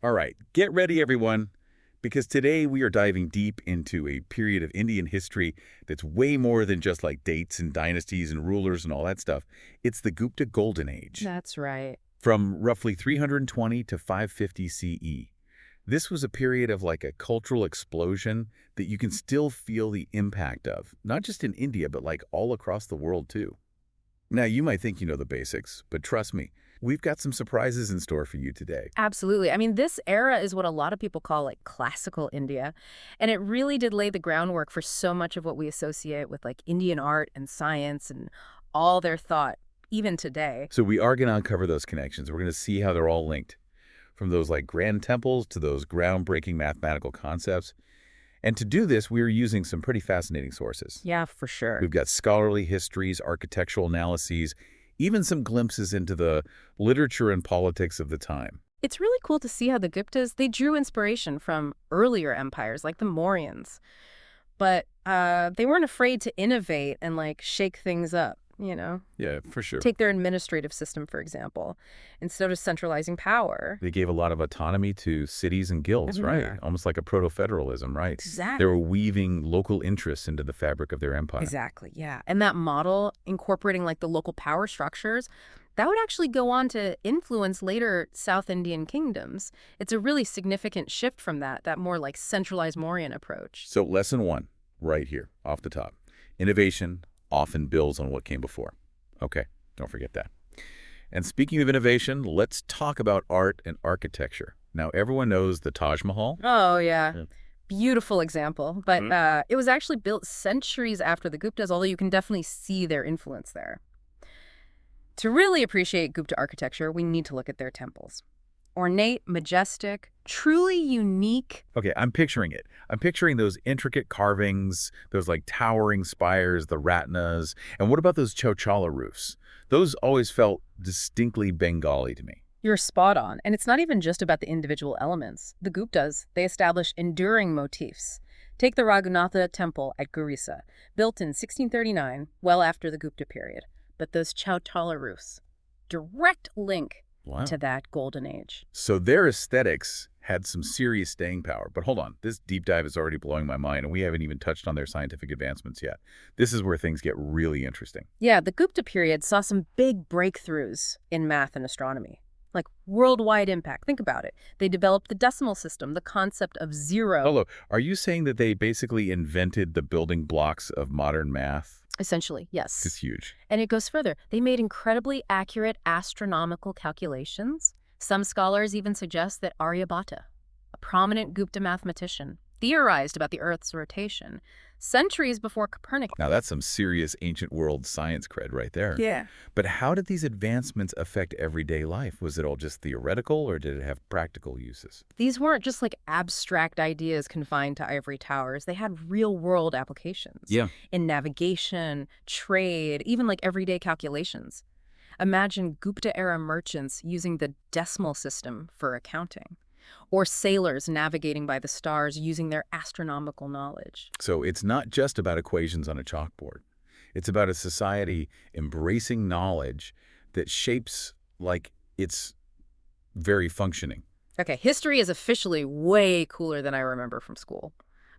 All right, get ready, everyone, because today we are diving deep into a period of Indian history that's way more than just like dates and dynasties and rulers and all that stuff. It's the Gupta Golden Age, That's right. from roughly 320 to 550 CE. This was a period of like a cultural explosion that you can still feel the impact of, not just in India, but like all across the world too. Now, you might think you know the basics, but trust me, we've got some surprises in store for you today. Absolutely. I mean, this era is what a lot of people call like classical India. And it really did lay the groundwork for so much of what we associate with like Indian art and science and all their thought, even today. So we are going to uncover those connections. We're going to see how they're all linked, from those like grand temples to those groundbreaking mathematical concepts. And to do this, we are using some pretty fascinating sources. Yeah, for sure. We've got scholarly histories, architectural analyses, even some glimpses into the literature and politics of the time. It's really cool to see how the Guptas, they drew inspiration from earlier empires like the Mauryans. But they weren't afraid to innovate and like shake things up, you know? Yeah, for sure. Take their administrative system, for example. Instead of centralizing power. They gave a lot of autonomy to cities and guilds, right? Everywhere. Almost like a proto-federalism, right? Exactly. They were weaving local interests into the fabric of their empire. Exactly, yeah. And that model, incorporating like the local power structures, that would actually go on to influence later South Indian kingdoms. It's a really significant shift from that more like centralized Mauryan approach. So lesson one, right here, off the top. Innovation often builds on what came before. Okay, don't forget that. And speaking of innovation, let's talk about art and architecture. Now, everyone knows the Taj Mahal. Oh, yeah. Yeah. Beautiful example. But it was actually built centuries after the Guptas, although you can definitely see their influence there. To really appreciate Gupta architecture, we need to look at their temples. Ornate, majestic, truly unique. Okay, I'm picturing it. I'm picturing those intricate carvings, those like towering spires, the ratnas. And what about those chowchala roofs? Those always felt distinctly Bengali to me. You're spot on. And it's not even just about the individual elements. The Guptas, they established enduring motifs. Take the Raghunatha temple at Garissa, built in 1639, well after the Gupta period. But those chowchala roofs, direct link Wow. to that golden age. So their aesthetics had some serious staying power. But hold on, this deep dive is already blowing my mind, and we haven't even touched on their scientific advancements yet. This is where things get really interesting. Yeah, the Gupta period saw some big breakthroughs in math and astronomy, like worldwide impact. Think about it. They developed the decimal system, the concept of zero. Hello, are you saying that they basically invented the building blocks of modern math? Essentially, yes. It's huge. And it goes further. They made incredibly accurate astronomical calculations. Some scholars even suggest that Aryabhata, a prominent Gupta mathematician, theorized about the Earth's rotation centuries before Copernicus. Now that's some serious ancient world science cred right there. Yeah. But how did these advancements affect everyday life? Was it all just theoretical, or did it have practical uses? These weren't just like abstract ideas confined to ivory towers. They had real-world applications. Yeah. In navigation, trade, even like everyday calculations. Imagine Gupta-era merchants using the decimal system for accounting, or sailors navigating by the stars using their astronomical knowledge. So it's not just about equations on a chalkboard. It's about a society embracing knowledge that shapes like its very functioning. Okay, history is officially way cooler than I remember from school.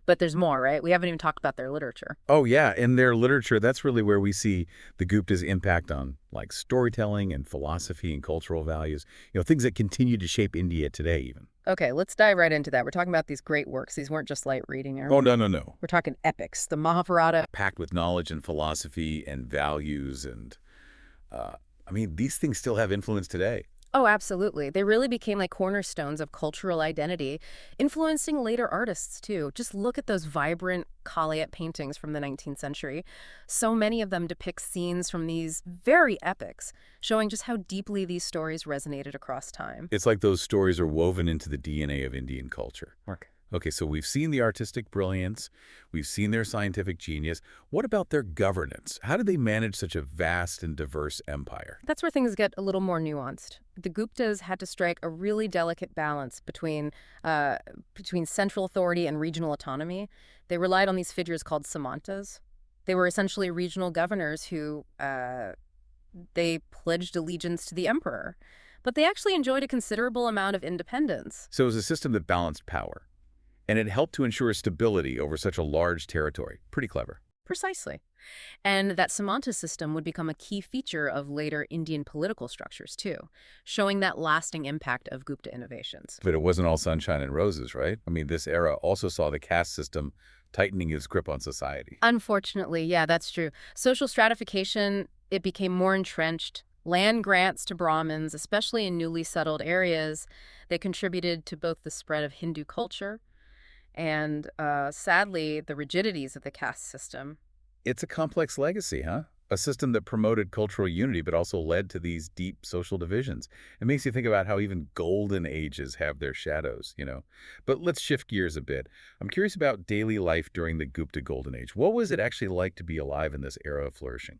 But there's more, right? We haven't even talked about their literature. Oh, yeah. In their literature, that's really where we see the Guptas' impact on like storytelling and philosophy and cultural values, things that continue to shape India today even. Okay, let's dive right into that. We're talking about these great works. These weren't just light reading. Oh, no. We're talking epics, the Mahabharata. Packed with knowledge and philosophy and values. And these things still have influence today. Oh, absolutely. They really became like cornerstones of cultural identity, influencing later artists too. Just look at those vibrant Kalayat paintings from the 19th century. So many of them depict scenes from these very epics, showing just how deeply these stories resonated across time. It's like those stories are woven into the DNA of Indian culture. Okay, so we've seen the artistic brilliance, we've seen their scientific genius. What about their governance? How did they manage such a vast and diverse empire? That's where things get a little more nuanced. The Guptas had to strike a really delicate balance between central authority and regional autonomy. They relied on these figures called samantas. They were essentially regional governors who they pledged allegiance to the emperor. but they actually enjoyed a considerable amount of independence. So it was a system that balanced power, and it helped to ensure stability over such a large territory. Pretty clever. Precisely. And that Samanta system would become a key feature of later Indian political structures, too, showing that lasting impact of Gupta innovations. But it wasn't all sunshine and roses, right? I mean, this era also saw the caste system tightening its grip on society. Unfortunately, yeah, that's true. Social stratification, it became more entrenched. Land grants to Brahmins, especially in newly settled areas, they contributed to both the spread of Hindu culture and, sadly, the rigidities of the caste system. It's a complex legacy, huh? A system that promoted cultural unity but also led to these deep social divisions. It makes you think about how even golden ages have their shadows. But let's shift gears a bit. I'm curious about daily life during the Gupta Golden Age. What was it actually like to be alive in this era of flourishing?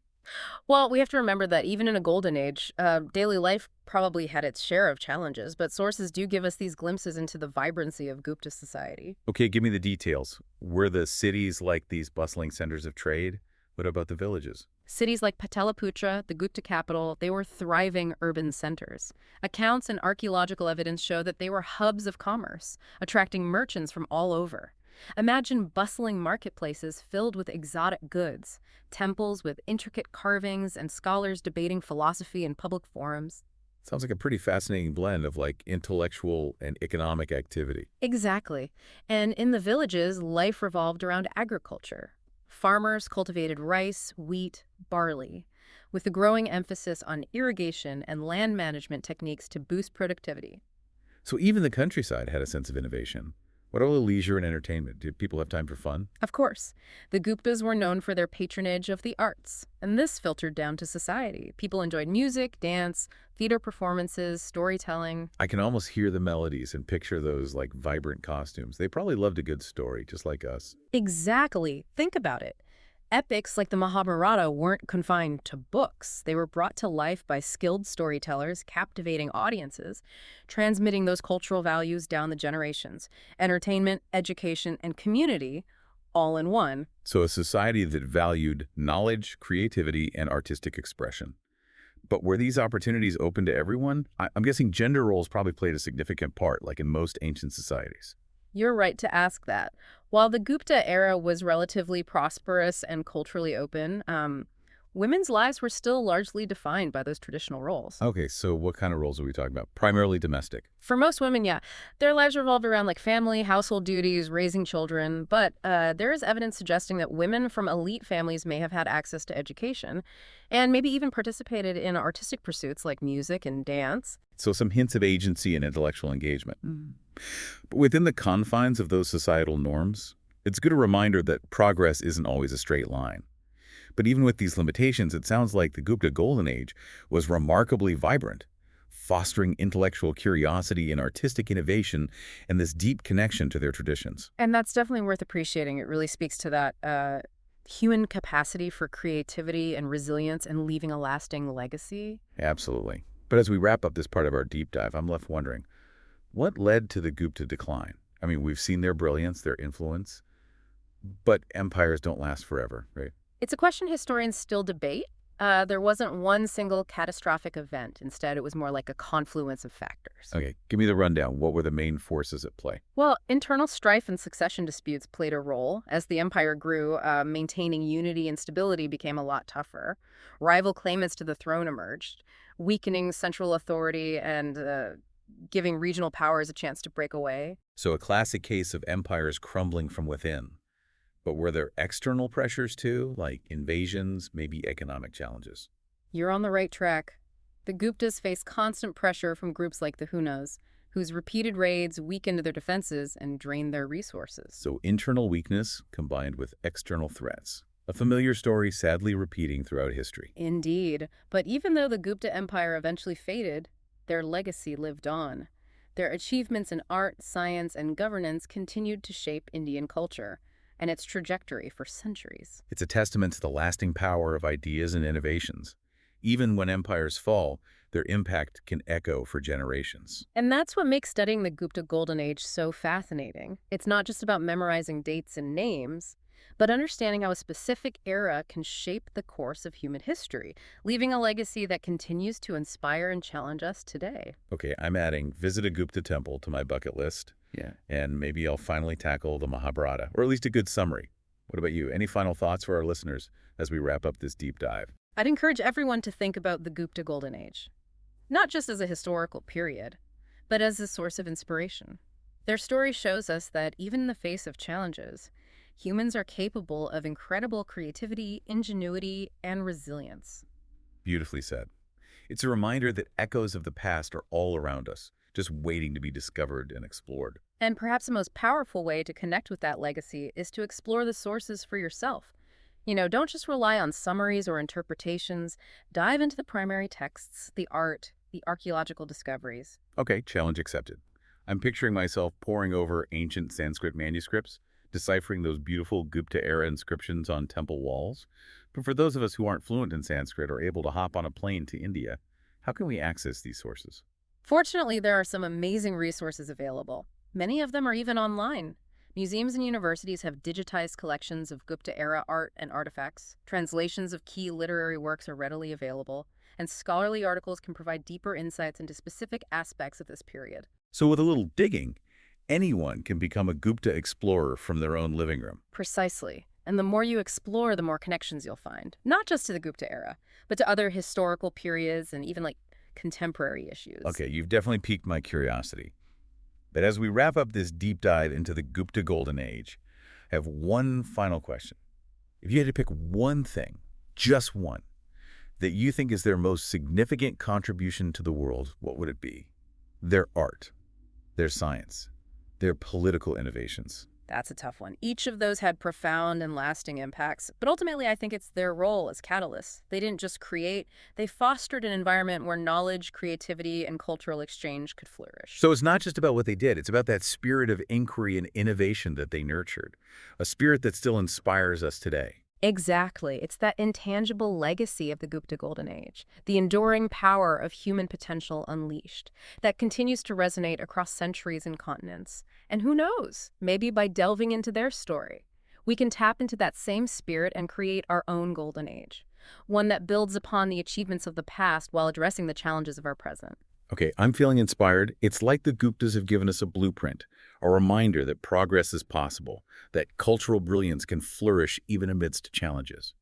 Well, we have to remember that even in a golden age, daily life probably had its share of challenges, but sources do give us these glimpses into the vibrancy of Gupta society. Okay, give me the details. Were the cities like these bustling centers of trade? What about the villages? Cities like Pataliputra, the Gupta capital, they were thriving urban centers. Accounts and archaeological evidence show that they were hubs of commerce, attracting merchants from all over. Imagine bustling marketplaces filled with exotic goods, temples with intricate carvings, and scholars debating philosophy in public forums. Sounds like a pretty fascinating blend of like intellectual and economic activity. Exactly. And in the villages, life revolved around agriculture. Farmers cultivated rice, wheat, barley, with a growing emphasis on irrigation and land management techniques to boost productivity. So even the countryside had a sense of innovation. What about leisure and entertainment? Did people have time for fun? Of course, the Guptas were known for their patronage of the arts, and this filtered down to society. People enjoyed music, dance, theater performances, storytelling. I can almost hear the melodies and picture those like vibrant costumes. They probably loved a good story, just like us. Exactly. Think about it. Epics like the Mahabharata weren't confined to books. They were brought to life by skilled storytellers, captivating audiences, transmitting those cultural values down the generations. Entertainment, education, and community, all in one. So a society that valued knowledge, creativity, and artistic expression. But were these opportunities open to everyone? I'm guessing gender roles probably played a significant part, like in most ancient societies. You're right to ask that. While the Gupta era was relatively prosperous and culturally open, women's lives were still largely defined by those traditional roles. Okay, so what kind of roles are we talking about? Primarily domestic. For most women, yeah, their lives revolved around like family, household duties, raising children. But there is evidence suggesting that women from elite families may have had access to education and maybe even participated in artistic pursuits like music and dance. So some hints of agency and intellectual engagement. But within the confines of those societal norms, it's a good reminder that progress isn't always a straight line. But even with these limitations, it sounds like the Gupta Golden Age was remarkably vibrant, fostering intellectual curiosity and artistic innovation and this deep connection to their traditions. And that's definitely worth appreciating. It really speaks to that human capacity for creativity and resilience and leaving a lasting legacy. Absolutely. But as we wrap up this part of our deep dive, I'm left wondering, what led to the Gupta decline? I mean, we've seen their brilliance, their influence, but empires don't last forever, right? It's a question historians still debate. There wasn't one single catastrophic event. Instead, it was more like a confluence of factors. Okay, give me the rundown. What were the main forces at play? Well, internal strife and succession disputes played a role. As the empire grew, maintaining unity and stability became a lot tougher. Rival claimants to the throne emerged, weakening central authority and giving regional powers a chance to break away. So a classic case of empires crumbling from within. But were there external pressures too, like invasions, maybe economic challenges? You're on the right track. The Guptas faced constant pressure from groups like the Hunas, whose repeated raids weakened their defenses and drained their resources. So internal weakness combined with external threats. A familiar story sadly repeating throughout history. Indeed. But even though the Gupta Empire eventually faded, their legacy lived on. Their achievements in art, science, and governance continued to shape Indian culture and its trajectory for centuries. It's a testament to the lasting power of ideas and innovations. Even when empires fall, their impact can echo for generations. And that's what makes studying the Gupta Golden Age so fascinating. It's not just about memorizing dates and names. but understanding how a specific era can shape the course of human history, leaving a legacy that continues to inspire and challenge us today. Okay, I'm adding visit a Gupta temple to my bucket list, Yeah. and maybe I'll finally tackle the Mahabharata, or at least a good summary. What about you? Any final thoughts for our listeners as we wrap up this deep dive? I'd encourage everyone to think about the Gupta Golden Age, not just as a historical period, but as a source of inspiration. Their story shows us that even in the face of challenges, humans are capable of incredible creativity, ingenuity, and resilience. Beautifully said. It's a reminder that echoes of the past are all around us, just waiting to be discovered and explored. And perhaps the most powerful way to connect with that legacy is to explore the sources for yourself. Don't just rely on summaries or interpretations. Dive into the primary texts, the art, the archaeological discoveries. Okay, challenge accepted. I'm picturing myself poring over ancient Sanskrit manuscripts, deciphering those beautiful Gupta-era inscriptions on temple walls. But for those of us who aren't fluent in Sanskrit or able to hop on a plane to India, how can we access these sources? Fortunately, there are some amazing resources available. Many of them are even online. Museums and universities have digitized collections of Gupta-era art and artifacts. Translations of key literary works are readily available, and scholarly articles can provide deeper insights into specific aspects of this period. So with a little digging, anyone can become a Gupta explorer from their own living room. Precisely. And the more you explore, the more connections you'll find. Not just to the Gupta era, but to other historical periods and even contemporary issues. Okay, you've definitely piqued my curiosity. But as we wrap up this deep dive into the Gupta Golden Age, I have one final question. If you had to pick one thing, just one, that you think is their most significant contribution to the world, what would it be? Their art, their science, their political innovations. That's a tough one. Each of those had profound and lasting impacts, but ultimately I think it's their role as catalysts. They didn't just create, they fostered an environment where knowledge, creativity, and cultural exchange could flourish. So it's not just about what they did, it's about that spirit of inquiry and innovation that they nurtured, a spirit that still inspires us today. Exactly. It's that intangible legacy of the Gupta Golden Age, the enduring power of human potential unleashed, that continues to resonate across centuries and continents. And who knows, maybe by delving into their story, we can tap into that same spirit and create our own Golden Age, one that builds upon the achievements of the past while addressing the challenges of our present. Okay, I'm feeling inspired. It's like the Guptas have given us a blueprint, a reminder that progress is possible, that cultural brilliance can flourish even amidst challenges.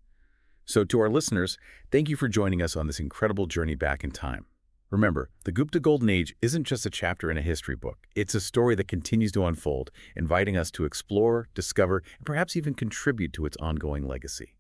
So to our listeners, thank you for joining us on this incredible journey back in time. Remember, the Gupta Golden Age isn't just a chapter in a history book. It's a story that continues to unfold, inviting us to explore, discover, and perhaps even contribute to its ongoing legacy.